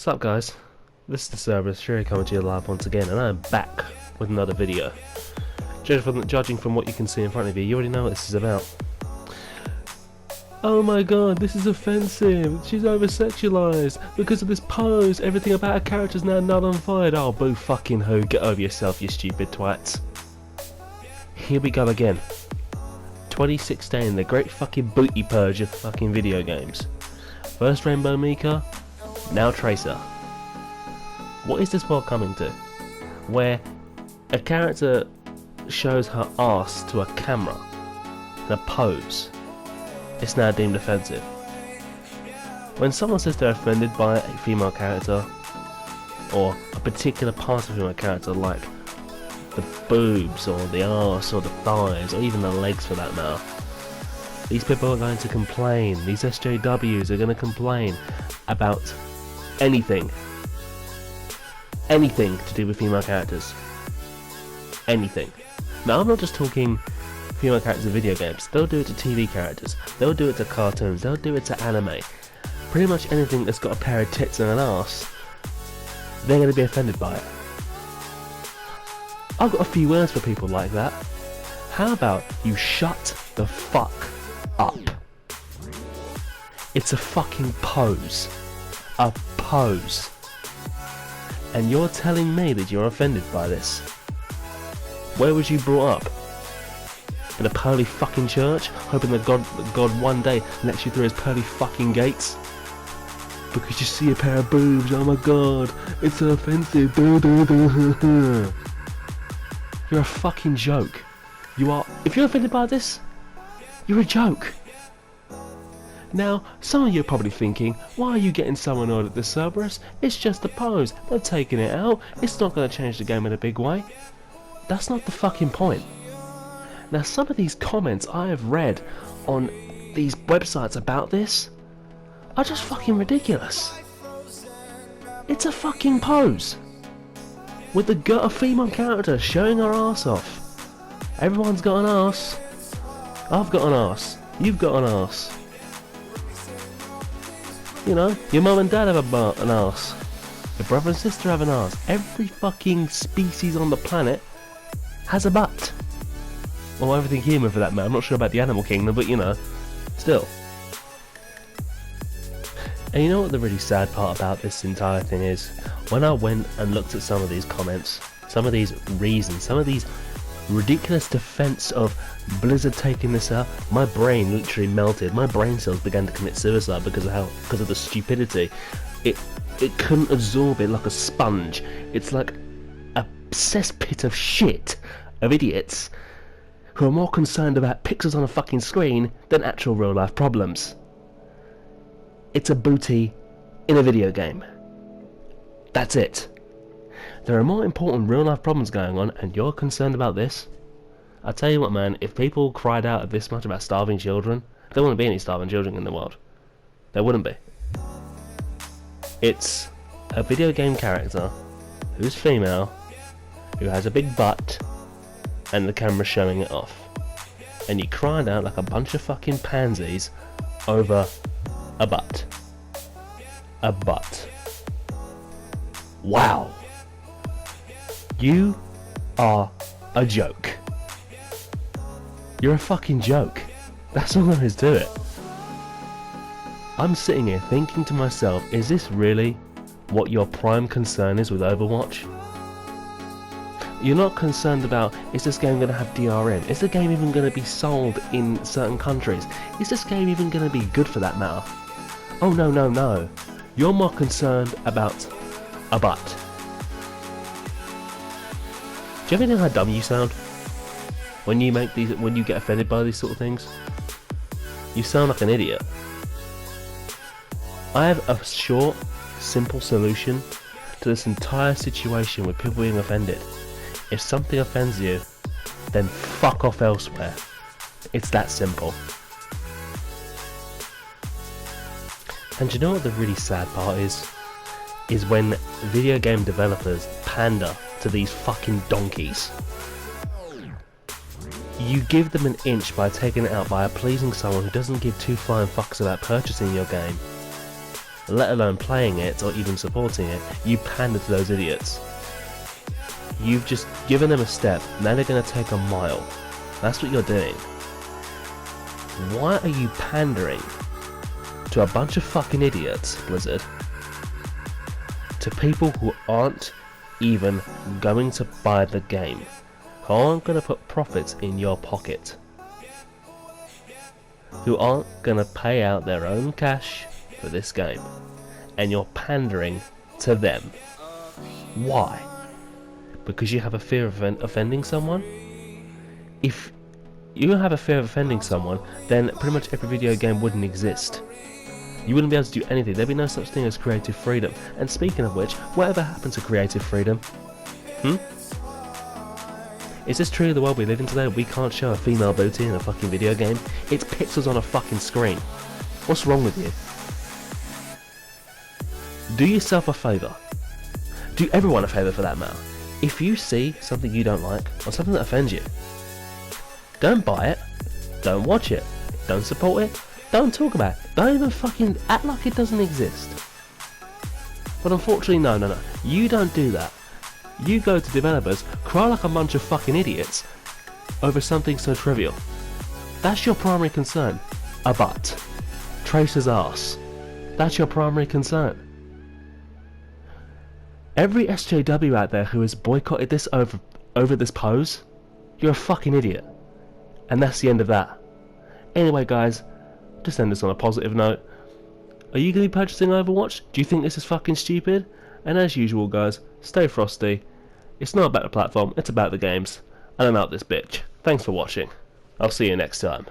What's up, guys? This is the server, Sherry coming to you live once again, and I'm back with another video. Judging from what you can see in front of you, you already know what this is about. Oh my god, this is offensive. She's over-sexualized. Because of this pose, everything about her character is now null and void. Oh, boo fucking who. Get over yourself, you stupid twats. Here we go again. 2016, the great fucking booty purge of fucking video games. First Rainbow Mika, now Tracer. What is this world coming to? Where a character shows her ass to a camera in a pose. It's now deemed offensive. When someone says they're offended by a female character, or a particular part of a female character, like the boobs, or the arse, or the thighs, or even the legs for that matter, these people are going to complain. These SJWs are going to complain about anything to do with female characters. Anything. Now, I'm not just talking female characters in video games. They'll do it to TV characters, they'll do it to cartoons, they'll do it to anime. Pretty much anything that's got a pair of tits and an arse, they're going to be offended by it. I've got a few words for people like that. How about you shut the fuck up? It's a fucking pose. A pose. And you're telling me that you're offended by this? Where was you brought up? In a pearly fucking church, hoping that God one day lets you through his pearly fucking gates? Because you see a pair of boobs, oh my god, it's offensive. You're a fucking joke. You are. If you're offended by this, you're a joke. Now, some of you are probably thinking, why are you getting so annoyed at this Cerberus? It's just a pose. They're taking it out. It's not going to change the game in a big way. That's not the fucking point. Now, some of these comments I have read on these websites about this are just fucking ridiculous. It's a fucking pose. With a female character showing her ass off. Everyone's got an ass. I've got an ass. You've got an ass. You know, your mum and dad have an ass. Your brother and sister have an ass. Every fucking species on the planet has a butt. Well, everything human for that matter. I'm not sure about the animal kingdom, but you know, still. And you know what the really sad part about this entire thing is? When I went and looked at some of these comments, some of these reasons, some of these ridiculous defense of Blizzard taking this out, my brain literally melted. My brain cells began to commit suicide because of the stupidity. It couldn't absorb it like a sponge. It's like a cesspit of shit of idiots who are more concerned about pixels on a fucking screen than actual real life problems. It's a booty in a video game. That's it. There are more important real life problems going on, and you're concerned about this? I tell you what, man, if people cried out this much about starving children, there wouldn't be any starving children in the world. There wouldn't be. It's a video game character who's female, who has a big butt, and the camera's showing it off. And you cried out like a bunch of fucking pansies over a butt. A butt. Wow. You are a joke. You're a fucking joke. That's all there is to it. I'm sitting here thinking to myself, is this really what your prime concern is with Overwatch? You're not concerned about, is this game going to have DRM? Is the game even going to be sold in certain countries? Is this game even going to be good for that matter? Oh no, no, no. You're more concerned about a butt. Do you ever know how dumb you sound when you get offended by these sort of things? You sound like an idiot. I have a short, simple solution to this entire situation with people being offended. If something offends you, then fuck off elsewhere. It's that simple. And you know what the really sad part is? Is when video game developers pander to these fucking donkeys. You give them an inch by taking it out by pleasing someone who doesn't give two flying fucks about purchasing your game. let alone playing it or even supporting it, you pander to those idiots. You've just given them a step, now they're going to take a mile. That's what you're doing. Why are you pandering to a bunch of fucking idiots, Blizzard? To people who aren't even going to buy the game, who aren't going to put profits in your pocket, who aren't going to pay out their own cash for this game, and you're pandering to them. Why? Because you have a fear of offending someone? If you have a fear of offending someone, then pretty much every video game wouldn't exist. You wouldn't be able to do anything. There'd be no such thing as creative freedom. And speaking of which, whatever happened to creative freedom? Is this truly the world we live in today? We can't show a female booty in a fucking video game? It's pixels on a fucking screen. What's wrong with you? Do yourself a favour. Do everyone a favour for that matter. If you see something you don't like, or something that offends you, don't buy it, don't watch it, don't support it, don't talk about it, don't even fucking act like it doesn't exist. But unfortunately, no, you don't do that. You go to developers, cry like a bunch of fucking idiots over something so trivial. That's your primary concern. A butt. Tracer's ass. That's your primary concern. Every SJW out there who has boycotted this over this pose, you're a fucking idiot. And that's the end of that. Anyway guys, just end this on a positive note. Are you going to be purchasing Overwatch? Do you think this is fucking stupid? And as usual guys, stay frosty. It's not about the platform, it's about the games. And I'm out this bitch. Thanks for watching. I'll see you next time.